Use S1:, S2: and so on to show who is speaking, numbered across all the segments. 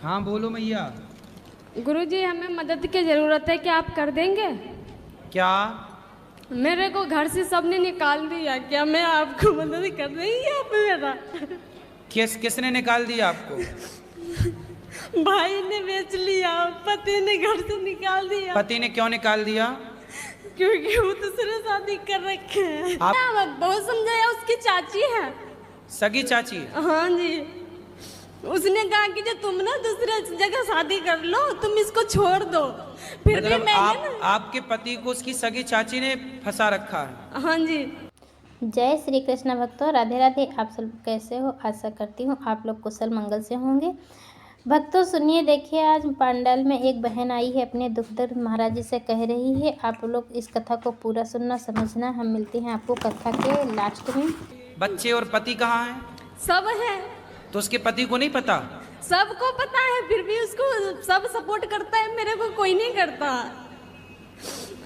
S1: हाँ बोलो मैया।
S2: गुरुजी, हमें मदद की ज़रूरत है, क्या आप कर देंगे?
S1: क्या?
S2: मेरे को घर से सबने निकाल दिया, क्या मैं आपको मदद कर देंगी आप मेरा?
S1: किसने निकाल दिया आपको?
S2: भाई ने बेच लिया, पति ने घर से निकाल दिया।
S1: पति ने क्यों निकाल दिया?
S2: क्योंकि वो दूसरे शादी कर रखे हैं। आप बहुत समझाया, उसकी चाची है।
S1: सगी चाची?
S2: हाँ जी। उसने कहा कि जो तुम ना दूसरे जगह शादी कर लो, तुम इसको छोड़ दो। फिर
S1: मतलब
S2: भी
S1: आपके पति को उसकी सगी चाची ने फंसा रखा है?
S2: हाँ जी।
S3: जय श्री कृष्ण भक्तों, राधे राधे। आप सब कैसे हो? आशा करती हूँ आप लोग कुशल मंगल से होंगे। भक्तों सुनिए, देखिए आज पंडाल में एक बहन आई है, अपने दुख दर्द महाराज जी से कह रही है। आप लोग इस कथा को पूरा सुनना, समझना। हम मिलते हैं आपको कथा के लास्ट में।
S1: बच्चे और पति कहाँ हैं?
S2: सब है।
S1: तो उसके पति को नहीं पता?
S2: सबको पता है, फिर भी उसको सब सपोर्ट करता है, मेरे को कोई नहीं करता।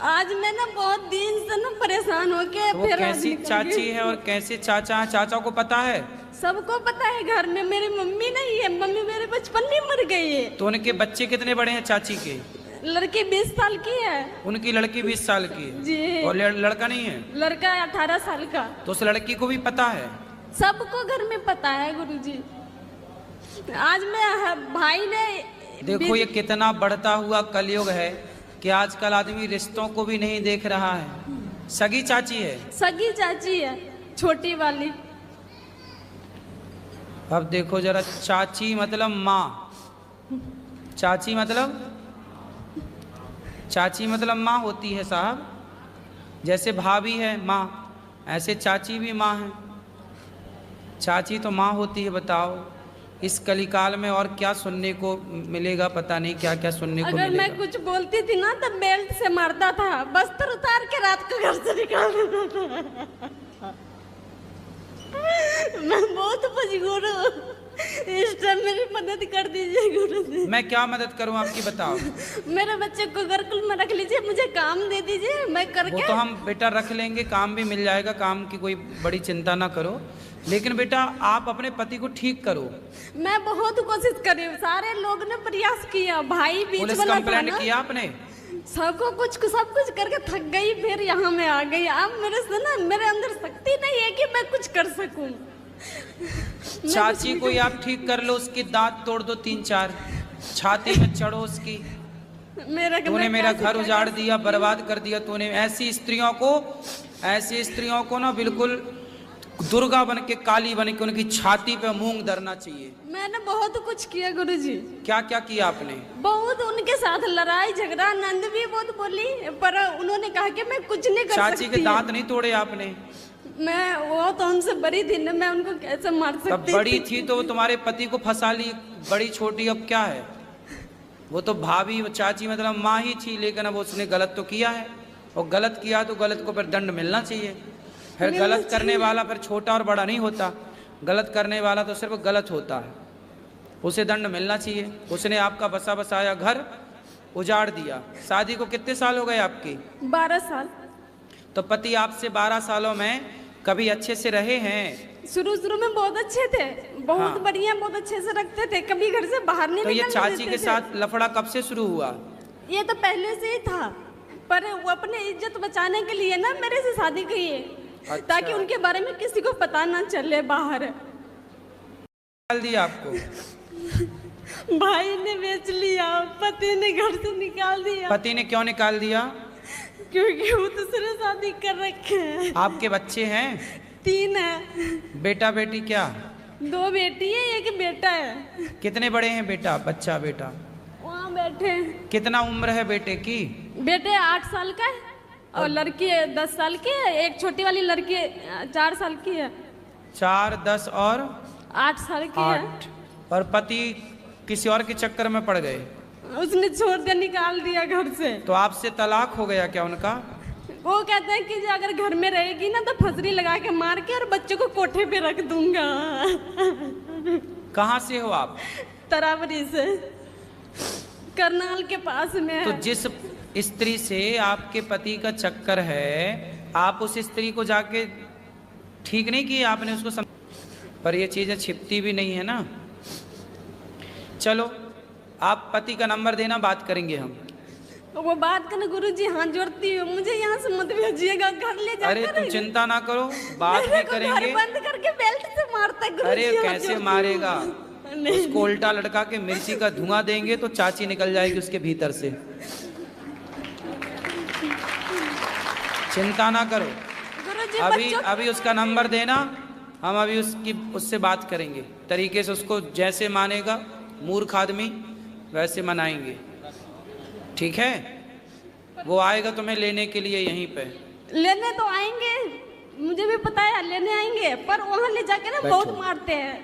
S2: आज मैं ना बहुत दिन से ना परेशान होके
S1: तो वो कैसी चाची है और कैसे चाचा है? चाचा को पता है?
S2: सबको पता है। घर में मेरी मम्मी नहीं है, मम्मी मेरे बचपन में मर गई है।
S1: तो उनके बच्चे कितने बड़े हैं चाची के?
S2: लड़की 20 साल की है।
S1: उनकी लड़की 20 साल की है
S2: जी।
S1: और लड़का नहीं है?
S2: लड़का 18 साल का।
S1: तो उस लड़की को भी पता है?
S2: सबको घर में पता है गुरुजी। आज मैं भाई ने
S1: देखो ये कितना बढ़ता हुआ कलयुग है कि आजकल आदमी रिश्तों को भी नहीं देख रहा है। सगी चाची है?
S2: सगी चाची है, छोटी वाली।
S1: अब देखो जरा, चाची मतलब माँ, चाची मतलब माँ होती है साहब। जैसे भाभी है माँ, ऐसे चाची भी माँ है। चाची तो माँ होती है। बताओ इस कलिकाल में और क्या सुनने को मिलेगा, पता नहीं क्या क्या सुनने को मिलेगा।
S2: अगर मैं कुछ बोलती थी ना तो बेल्ट से मारता था, बस्तर उतार के रात को घर से निकाल देता था। मैं बहुत मजबूर हूँ, इस टाइम मेरी मदद कर दीजिए गुरु जी।
S1: मैं क्या मदद करूँ आपकी, बताओ।
S2: मेरे बच्चे को गुरुकुल में रख लीजिए, मुझे काम दे दीजिए, मैं करके।
S1: वो तो हम बेटा रख लेंगे, काम भी मिल जाएगा, काम की कोई बड़ी चिंता ना करो। लेकिन बेटा आप अपने पति को ठीक करो।
S2: मैं बहुत कोशिश करी, सारे लोग ने प्रयास किया, भाई बीच
S1: पुलिस
S2: वाला
S1: कंप्लेंट किया आपने?
S2: सब कुछ करके थक गई, फिर यहाँ में आ गई। अब मेरे से ना, मेरे अंदर शक्ति नहीं है कि मैं कुछ कर सकूं।
S1: चाची को आप ठीक कर लो, उसके दांत तोड़ दो 3-4, छाती में चढ़ो उसकी। तूने मेरा घर उजाड़ दिया, बर्बाद कर दिया तूने। ऐसी स्त्रियों को ना बिल्कुल दुर्गा बन के, काली बन के उनकी छाती पे मूंग धरना चाहिए।
S2: मैंने बहुत कुछ किया गुरुजी।
S1: क्या क्या किया आपने?
S2: बहुत उनके साथ लड़ाई झगड़ा, नंद भी बहुत बोली, पर उन्होंने कहा कि मैं कुछ नहीं कर सकती।
S1: चाची के दांत नहीं तोड़े आपने?
S2: मैं वो तो उनसे बड़ी थी ना, मैं उनको कैसे मार सकती?
S1: तब बड़ी थी तो वो तुम्हारे पति को फंसा ली, बड़ी छोटी अब क्या है? वो तो भाभी, चाची मतलब माँ ही थी, लेकिन अब उसने गलत तो किया है, और गलत किया तो गलत को फिर दंड मिलना चाहिए। फिर गलत करने वाला फिर छोटा और बड़ा नहीं होता, गलत करने वाला तो सिर्फ गलत होता है, उसे दंड मिलना चाहिए। उसने आपका बसा बसाया घर उजाड़ दिया। शादी को कितने साल हो गए आपकी?
S2: 12 साल।
S1: तो पति आपसे 12 सालों में कभी अच्छे से रहे हैं?
S2: शुरू में बहुत अच्छे थे, बहुत
S1: हाँ।
S2: बढ़िया, बहुत अच्छे से रखते थे, कभी घर से बाहर नहीं
S1: तो ये
S2: निकलने
S1: चाची
S2: देते
S1: के
S2: थे।
S1: साथ लफड़ा कब से शुरू हुआ?
S2: ये तो पहले से ही था, पर वो अपने इज्जत बचाने के लिए ना मेरे से शादी की है।
S1: अच्छा।
S2: ताकि उनके बारे में किसी को पता ना चले बाहर।
S1: निकाल दिया आपको?
S2: भाई ने बेच लिया, पति ने घर से निकाल दिया।
S1: पति ने क्यों निकाल दिया?
S2: क्योंकि वो दूसरे शादी कर रखे हैं।
S1: आपके बच्चे हैं?
S2: 3 है।
S1: बेटा बेटी क्या?
S2: 2 बेटी है, 1 बेटा है।
S1: कितने बड़े हैं बेटा? बेटा
S2: वहाँ बैठे हैं।
S1: कितना उम्र है बेटे की?
S2: बेटे 8 साल का है और लड़की 10 साल की है। एक छोटी वाली लड़की 4 साल की है।
S1: 4, 10 और
S2: 8 साल की
S1: 8।
S2: है।
S1: और पति किसी और के चक्कर में पड़ गए?
S2: उसने छोड़ दिया, निकाल दिया घर से।
S1: तो आपसे तलाक हो गया क्या उनका?
S2: वो कहते हैं कि जो अगर घर में रहेगी ना तो फंसरी लगा के मार के और बच्चों को कोठे पे रख दूंगा।
S1: कहाँ से हो आप?
S2: तरावरी से, करनाल के पास में है।
S1: तो जिस स्त्री से आपके पति का चक्कर है, आप उस स्त्री को जाके ठीक नहीं किया आपने उसको पर ये चीज़ें छिपती भी नहीं है ना। चलो आप पति का नंबर देना, बात करेंगे हम।
S2: वो बात करना गुरुजी, हाथ जोड़ती हूँ, मुझे यहाँ से मत भेजिएगा, घर ले जाकर।
S1: अरे तुम चिंता ना करो, बात भी करेंगे।
S2: घर बंद करके बेल्ट से मारता है गुरुजी।
S1: अरे कैसे मारेगा, उसको उल्टा लटका के मिर्ची का धुआं देंगे तो चाची निकल जाएगी उसके भीतर से। चिंता ना करो, अभी उसका नंबर देना, हम अभी उससे बात करेंगे तरीके से। उसको जैसे मानेगा मूर्ख आदमी वैसे मनाएंगे, ठीक है? वो आएगा तुम्हें लेने के लिए, यहीं पे
S2: लेने तो आएंगे, मुझे भी पता है लेने आएंगे, पर वहाँ ले जाके ना बहुत मारते हैं।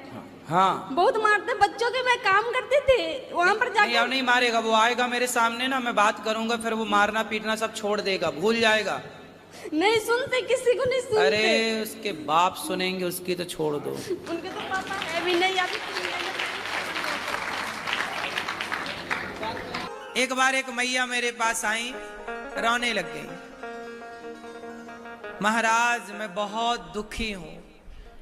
S1: हाँ
S2: बहुत मारते हैं बच्चों के। मैं काम करती थी वहाँ पर जाके।
S1: नहीं, नहीं मारेगा, वो आएगा मेरे सामने ना, मैं बात करूंगा, फिर वो मारना पीटना सब छोड़ देगा, भूल जाएगा।
S2: नहीं सुनते, किसी को नहीं सुनते।
S1: अरे उसके बाप सुनेंगे, उसकी तो छोड़ दो।
S2: उनके तो पापा है भी नहीं।
S1: एक बार एक मैया मेरे पास आई, रोने लग गई। महाराज मैं बहुत दुखी हूं,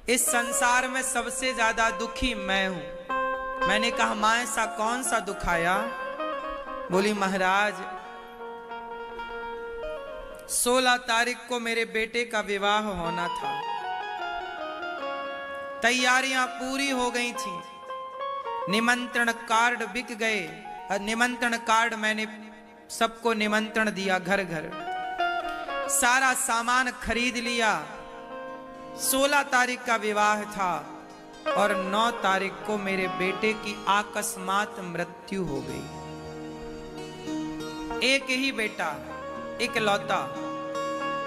S1: इस संसार में सबसे ज्यादा दुखी मैं हूं। मैंने कहा मां ऐसा कौन सा दुख आया? बोली महाराज 16 तारीख को मेरे बेटे का विवाह होना था, तैयारियां पूरी हो गई थी, निमंत्रण कार्ड बिक गए। निमंत्रण कार्ड मैंने सबको निमंत्रण दिया, घर घर सारा सामान खरीद लिया। 16 तारीख का विवाह था और 9 तारीख को मेरे बेटे की अकस्मात मृत्यु हो गई। एक ही बेटा, इकलौता,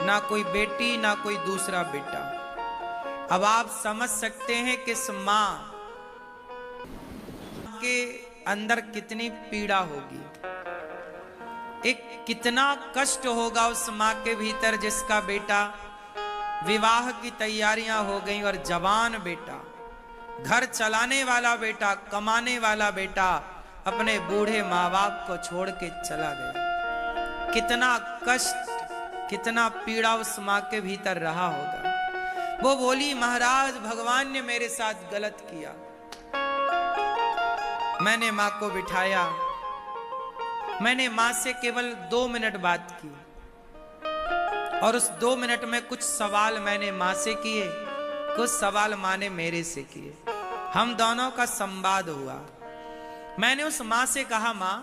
S1: ना कोई बेटी ना कोई दूसरा बेटा। अब आप समझ सकते हैं कि इस मां के अंदर कितनी पीड़ा होगी, एक कितना कष्ट होगा उस मां के भीतर जिसका बेटा विवाह की तैयारियां हो गई और जवान बेटा, घर चलाने वाला बेटा, कमाने वाला बेटा अपने बूढ़े माँ बाप को छोड़ के चला गया। कितना कष्ट, कितना पीड़ा उस माँ के भीतर रहा होगा। वो बोली महाराज भगवान ने मेरे साथ गलत किया। मैंने माँ को बिठाया, मैंने माँ से केवल 2 मिनट बात की और उस 2 मिनट में कुछ सवाल मैंने माँ से किए, कुछ सवाल माँ ने मेरे से किए। हम दोनों का संवाद हुआ। मैंने उस माँ से कहा माँ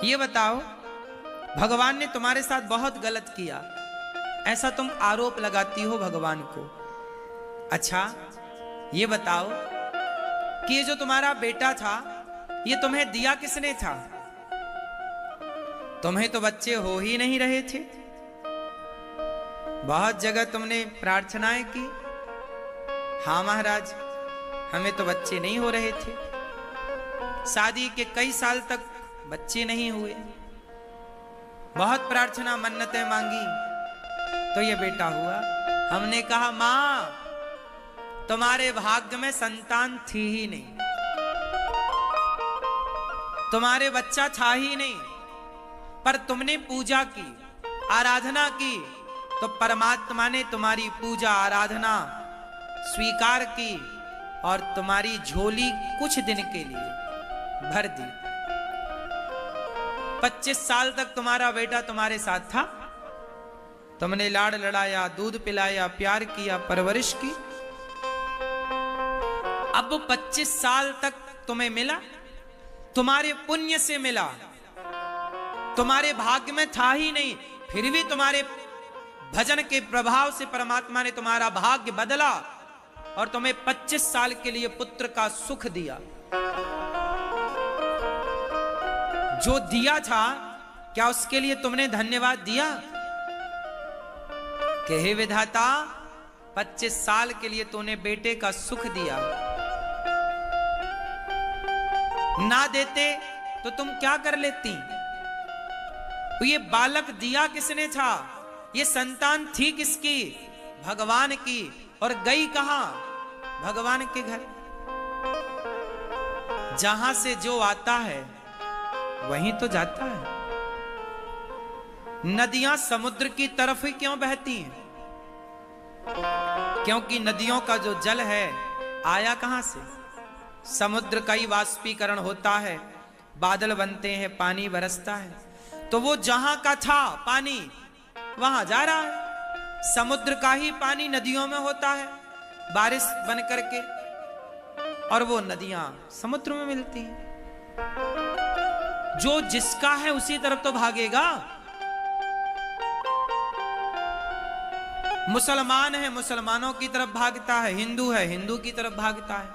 S1: ये बताओ भगवान ने तुम्हारे साथ बहुत गलत किया, ऐसा तुम आरोप लगाती हो भगवान को। अच्छा ये बताओ कि ये जो तुम्हारा बेटा था ये तुम्हें दिया किसने था? तुम्हें तो बच्चे हो ही नहीं रहे थे। बहुत जगह तुमने प्रार्थनाएं की, हाँ महाराज हमें तो बच्चे नहीं हो रहे थे, शादी के कई साल तक बच्चे नहीं हुए, बहुत प्रार्थना मन्नतें मांगी तो ये बेटा हुआ। हमने कहा मां तुम्हारे भाग्य में संतान थी ही नहीं, तुम्हारे बच्चा था ही नहीं, पर तुमने पूजा की, आराधना की तो परमात्मा ने तुम्हारी पूजा आराधना स्वीकार की और तुम्हारी झोली कुछ दिन के लिए भर दी। 25 साल तक तुम्हारा बेटा तुम्हारे साथ था, तुमने लाड़ लड़ाया, दूध पिलाया, प्यार किया, परवरिश की। अब 25 साल तक तुम्हें मिला, तुम्हारे पुण्य से मिला, तुम्हारे भाग्य में था ही नहीं, फिर भी तुम्हारे भजन के प्रभाव से परमात्मा ने तुम्हारा भाग्य बदला और तुम्हें 25 साल के लिए पुत्र का सुख दिया। जो दिया था क्या उसके लिए तुमने धन्यवाद दिया कि हे विधाता 25 साल के लिए तूने बेटे का सुख दिया? ना देते तो तुम क्या कर लेती? तो ये बालक दिया किसने था? ये संतान थी किसकी? भगवान की। और गई कहां? भगवान के घर। जहां से जो आता है वहीं तो जाता है। नदियां समुद्र की तरफ ही क्यों बहती हैं? क्योंकि नदियों का जो जल है आया कहां से? समुद्र का ही वाष्पीकरण होता है, बादल बनते हैं, पानी बरसता है, तो वो जहां का था पानी वहां जा रहा है। समुद्र का ही पानी नदियों में होता है बारिश बन करके, और वो नदियां समुद्र में मिलती हैं। जो जिसका है उसी तरफ तो भागेगा। मुसलमान है मुसलमानों की तरफ भागता है, हिंदू है हिंदू की तरफ भागता है,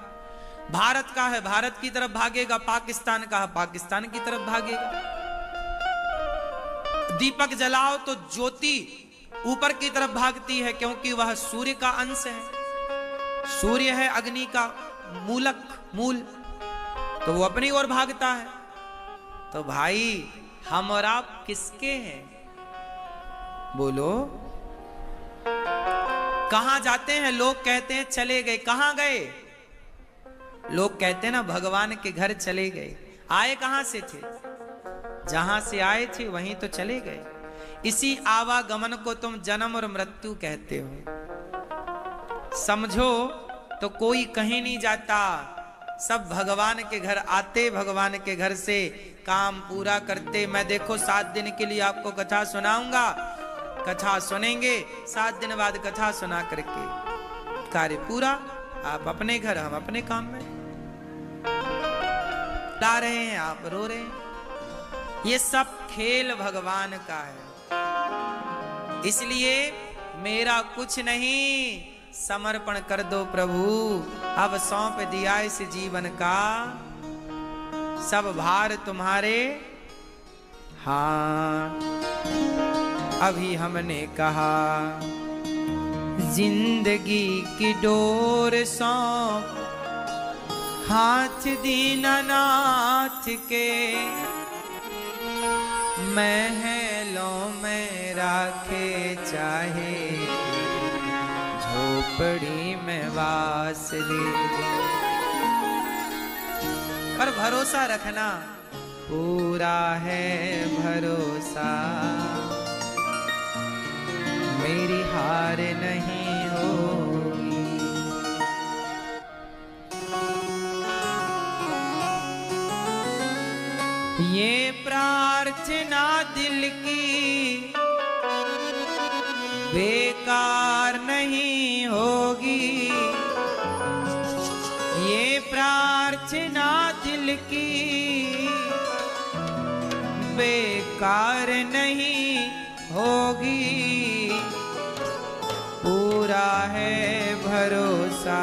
S1: भारत का है भारत की तरफ भागेगा, पाकिस्तान का है पाकिस्तान की तरफ भागेगा। दीपक जलाओ तो ज्योति ऊपर की तरफ भागती है, क्योंकि वह सूर्य का अंश है, सूर्य है अग्नि का मूल, तो वो अपनी ओर भागता है। तो भाई हम और आप किसके हैं? बोलो। कहां जाते हैं? लोग कहते हैं चले गए। कहां गए? लोग कहते हैं ना भगवान के घर चले गए। आए कहां से थे? जहां से आए थे वहीं तो चले गए। इसी आवागमन को तुम जन्म और मृत्यु कहते हो। समझो तो कोई कहीं नहीं जाता, सब भगवान के घर आते, भगवान के घर से काम पूरा करते। मैं देखो 7 दिन के लिए आपको कथा सुनाऊंगा, कथा सुनेंगे, 7 दिन बाद कथा सुना करके कार्य पूरा। आप अपने घर, हम अपने काम में ला रहे हैं, आप रो रहे हैं। ये सब खेल भगवान का है। इसलिए मेरा कुछ नहीं, समर्पण कर दो प्रभु, अब सौंप दिया इस जीवन का, सब भार तुम्हारे। हाँ अभी हमने कहा जिंदगी की डोर सौंप हाथ दीनानाथ के, महलों में राखे चाहे झोपड़ी में वास ले, पर भरोसा रखना पूरा है भरोसा, मेरी हार नहीं होगी। ये प्रार्थना दिल की बेकार नहीं होगी, ये प्रार्थना दिल की बेकार नहीं होगी, पूरा है भरोसा,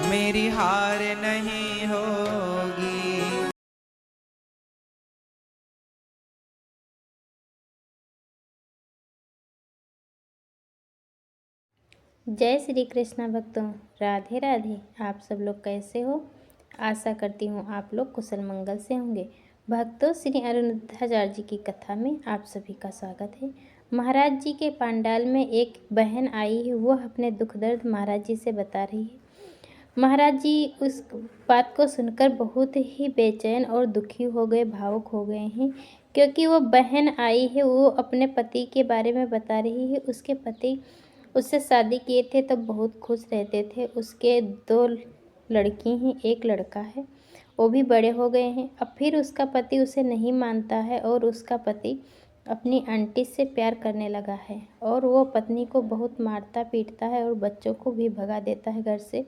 S1: मेरी हार नहीं होगी।
S3: जय श्री कृष्णा भक्तों, राधे राधे। आप सब लोग कैसे हो? आशा करती हूँ आप लोग कुशल मंगल से होंगे। भक्तों, श्री अरुणोदयाचार्य जी की कथा में आप सभी का स्वागत है। महाराज जी के पंडाल में एक बहन आई है, वह अपने दुख दर्द महाराज जी से बता रही है। महाराज जी उस बात को सुनकर बहुत ही बेचैन और दुखी हो गए, भावुक हो गए हैं, क्योंकि वो बहन आई है, वो अपने पति के बारे में बता रही है। उसके पति उससे शादी किए थे तब बहुत खुश रहते थे। उसके 2 लड़की हैं, 1 लड़का है, वो भी बड़े हो गए हैं। अब फिर उसका पति उसे नहीं मानता है और उसका पति अपनी आंटी से प्यार करने लगा है और वो पत्नी को बहुत मारता पीटता है और बच्चों को भी भगा देता है घर से।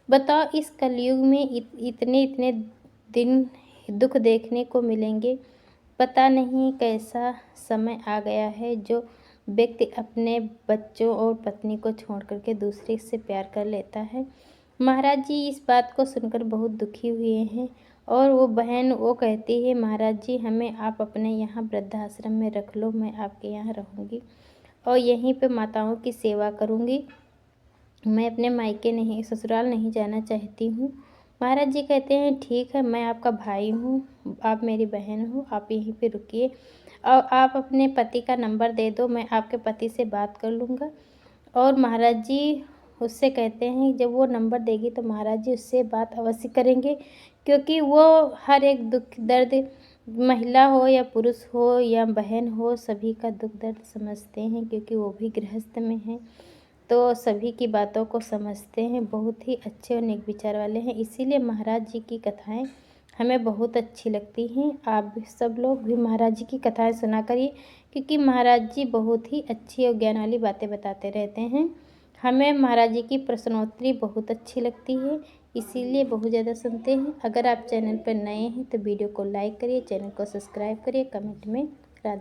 S3: बताओ, इस कलयुग में इतने इतने दिन दुख देखने को मिलेंगे। पता नहीं कैसा समय आ गया है जो व्यक्ति अपने बच्चों और पत्नी को छोड़ करके दूसरे से प्यार कर लेता है। महाराज जी इस बात को सुनकर बहुत दुखी हुए हैं और वो बहन वो कहती है, महाराज जी हमें आप अपने यहाँ वृद्धाश्रम में रख लो, मैं आपके यहाँ रहूँगी और यहीं पे माताओं की सेवा करूँगी, मैं अपने मायके नहीं ससुराल नहीं जाना चाहती हूँ। महाराज जी कहते हैं, ठीक है, मैं आपका भाई हूँ, आप मेरी बहन हो, आप यहीं पे रुकिए और आप अपने पति का नंबर दे दो, मैं आपके पति से बात कर लूँगा। और महाराज जी उससे कहते हैं जब वो नंबर देगी तो महाराज जी उससे बात अवश्य करेंगे, क्योंकि वो हर एक दुख दर्द, महिला हो या पुरुष हो या बहन हो, सभी का दुख दर्द समझते हैं, क्योंकि वो भी गृहस्थ में हैं। तो सभी की बातों को समझते हैं, बहुत ही अच्छे और नेक विचार वाले हैं। इसीलिए महाराज जी की कथाएं हमें बहुत अच्छी लगती हैं। आप भी सब लोग भी महाराज जी की कथाएं सुना करिए, क्योंकि महाराज जी बहुत ही अच्छी और ज्ञान वाली बातें बताते रहते हैं। हमें महाराज जी की प्रश्नोत्तरी बहुत अच्छी लगती है, इसीलिए बहुत ज़्यादा सुनते हैं। अगर आप चैनल पर नए हैं तो वीडियो को लाइक करिए, चैनल को सब्सक्राइब करिए, कमेंट में राधे